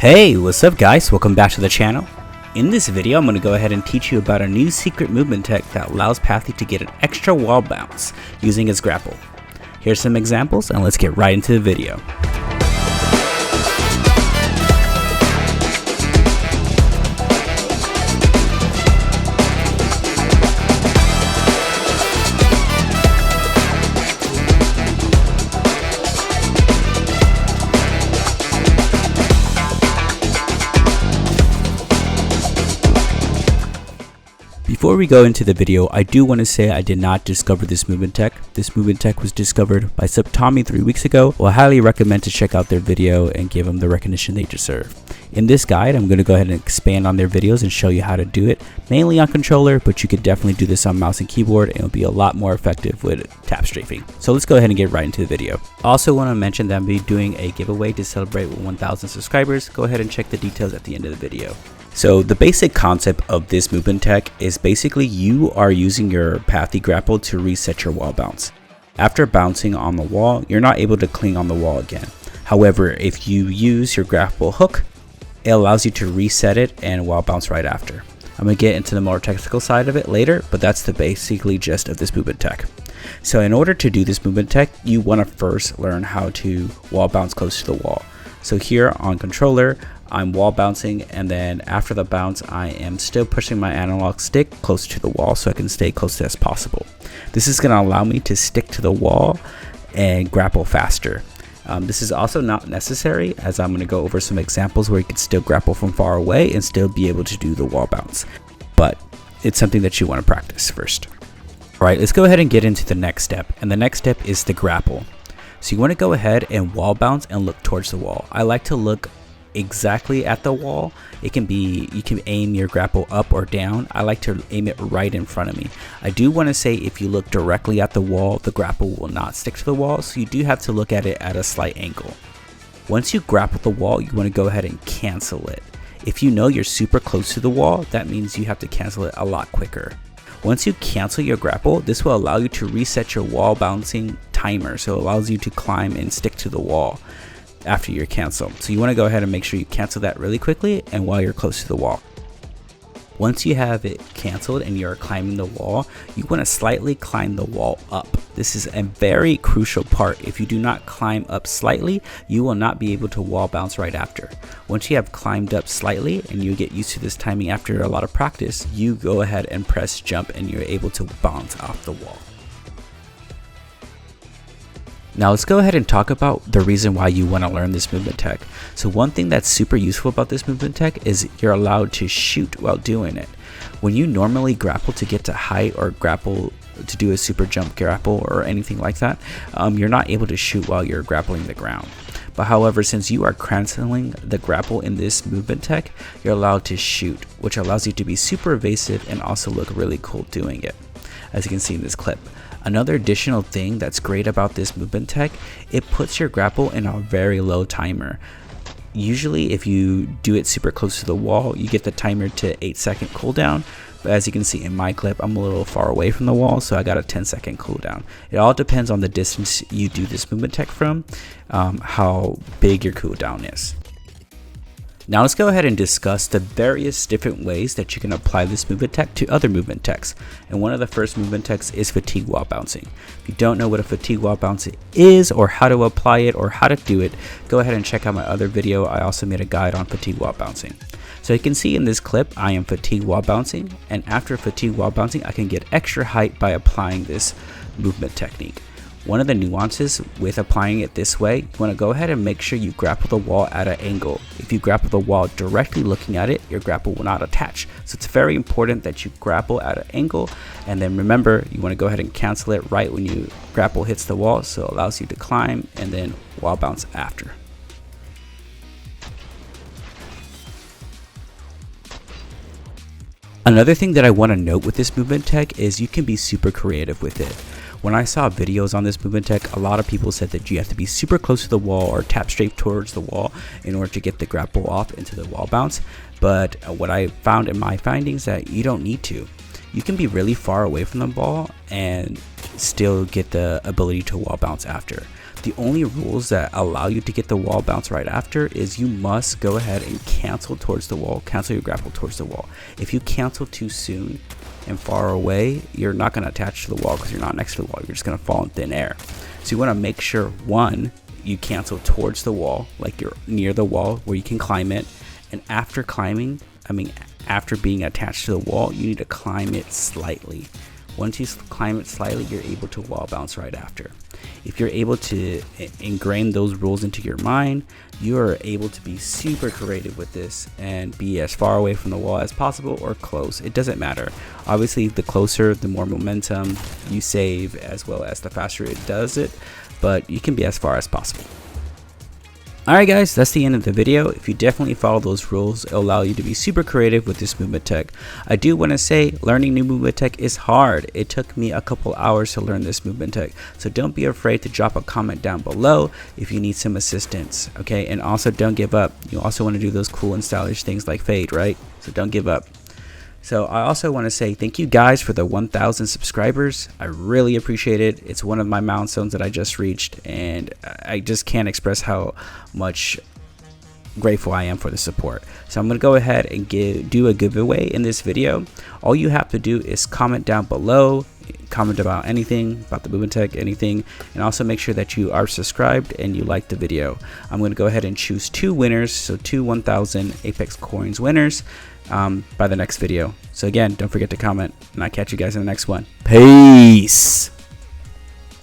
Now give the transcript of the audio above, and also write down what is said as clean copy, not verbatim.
Hey, what's up guys? Welcome back to the channel. In this video, I'm going to go ahead and teach you about a new secret movement tech that allows Pathy to get an extra wall bounce using his grapple. Here's some examples and let's get right into the video. Before we go into the video, I do want to say I did not discover this movement tech. This movement tech was discovered by Subtami 3 weeks ago. I highly recommend to check out their video and give them the recognition they deserve. In this guide, I'm going to go ahead and expand on their videos and show you how to do it, mainly on controller, but you could definitely do this on mouse and keyboard and it'll be a lot more effective with tap strafing. So let's go ahead and get right into the video. I also want to mention that I'm be doing a giveaway to celebrate with 1,000 subscribers. Go ahead and check the details at the end of the video. So the basic concept of this movement tech is basically you are using your Pathy grapple to reset your wall bounce. After bouncing on the wall, you're not able to cling on the wall again. However, if you use your grapple hook, it allows you to reset it and wall bounce right after. I'm going to get into the more technical side of it later, but that's the basically gist of this movement tech. So in order to do this movement tech, you want to first learn how to wall bounce close to the wall. So here on controller, I'm wall bouncing, and then after the bounce I am still pushing my analog stick close to the wall so I can stay close as possible. This is going to allow me to stick to the wall and grapple faster. This is also not necessary, as I'm going to go over some examples where you can still grapple from far away and still be able to do the wall bounce, but it's something that you want to practice first. Alright, let's go ahead and get into the next step, and the next step is the grapple. So you want to go ahead and wall bounce and look towards the wall. I like to look exactly at the wall. It can be, you can aim your grapple up or down. I like to aim it right in front of me. I do want to say if you look directly at the wall, the grapple will not stick to the wall, so you do have to look at it at a slight angle. Once you grapple the wall, you want to go ahead and cancel it. If you know you're super close to the wall, that means you have to cancel it a lot quicker. Once you cancel your grapple, this will allow you to reset your wall bouncing timer, so it allows you to climb and stick to the wall after your cancel. So you want to go ahead and make sure you cancel that really quickly and while you're close to the wall. Once you have it canceled and you're climbing the wall, you want to slightly climb the wall up. This is a very crucial part. If you do not climb up slightly, you will not be able to wall bounce right after. Once you have climbed up slightly and you get used to this timing after a lot of practice, you go ahead and press jump and you're able to bounce off the wall. Now let's go ahead and talk about the reason why you want to learn this movement tech. So one thing that's super useful about this movement tech is you're allowed to shoot while doing it. When you normally grapple to get to height or grapple to do a super jump grapple or anything like that, you're not able to shoot while you're grappling the ground. But however, since you are canceling the grapple in this movement tech, you're allowed to shoot, which allows you to be super evasive and also look really cool doing it, as you can see in this clip. Another additional thing that's great about this movement tech, it puts your grapple in a very low timer. Usually if you do it super close to the wall, you get the timer to 8-second cooldown, but as you can see in my clip, I'm a little far away from the wall, so I got a 10-second cooldown. It all depends on the distance you do this movement tech from, how big your cooldown is. Now let's go ahead and discuss the various different ways that you can apply this movement tech to other movement techs. And one of the first movement techs is fatigue wall bouncing. If you don't know what a fatigue wall bouncing is or how to apply it or how to do it, go ahead and check out my other video. I also made a guide on fatigue wall bouncing. So you can see in this clip, I am fatigue wall bouncing, and after fatigue wall bouncing, I can get extra height by applying this movement technique. One of the nuances with applying it this way, you want to go ahead and make sure you grapple the wall at an angle. If you grapple the wall directly looking at it, your grapple will not attach. So it's very important that you grapple at an angle, and then remember, you want to go ahead and cancel it right when you grapple hits the wall, so it allows you to climb and then wall bounce after. Another thing that I want to note with this movement tech is you can be super creative with it. When I saw videos on this movement tech, a lot of people said that you have to be super close to the wall or tap straight towards the wall in order to get the grapple off into the wall bounce. But what I found in my findings that you don't need to. You can be really far away from the ball and still get the ability to wall bounce after. The only rules that allow you to get the wall bounce right after is you must go ahead and cancel towards the wall, cancel your grapple towards the wall. If you cancel too soon and far away, you're not going to attach to the wall because you're not next to the wall. You're just going to fall in thin air. So you want to make sure, one, you cancel towards the wall, like you're near the wall where you can climb it. And after climbing, after being attached to the wall, you need to climb it slightly. Once you climb it slightly, you're able to wall bounce right after. If you're able to ingrain those rules into your mind, you are able to be super creative with this and be as far away from the wall as possible or close. It doesn't matter. Obviously, the closer, the more momentum you save, as well as the faster it does it, but you can be as far as possible. Alright guys, that's the end of the video. If you definitely follow those rules, it'll allow you to be super creative with this movement tech. I do want to say learning new movement tech is hard. It took me a couple hours to learn this movement tech. So don't be afraid to drop a comment down below if you need some assistance. Okay, and also don't give up. You also want to do those cool and stylish things like Faide, right? So don't give up. So I also want to say thank you guys for the 1,000 subscribers. I really appreciate it. It's one of my milestones that I just reached, and I just can't express how much grateful I am for the support. So I'm going to go ahead and do a giveaway in this video. All you have to do is comment down below, comment about anything, about the movement tech, anything, and also make sure that you are subscribed and you like the video. I'm going to go ahead and choose 2 winners, so 2 1,000 Apex coins winners by the next video. So again, don't forget to comment, and I'll catch you guys in the next one. Peace.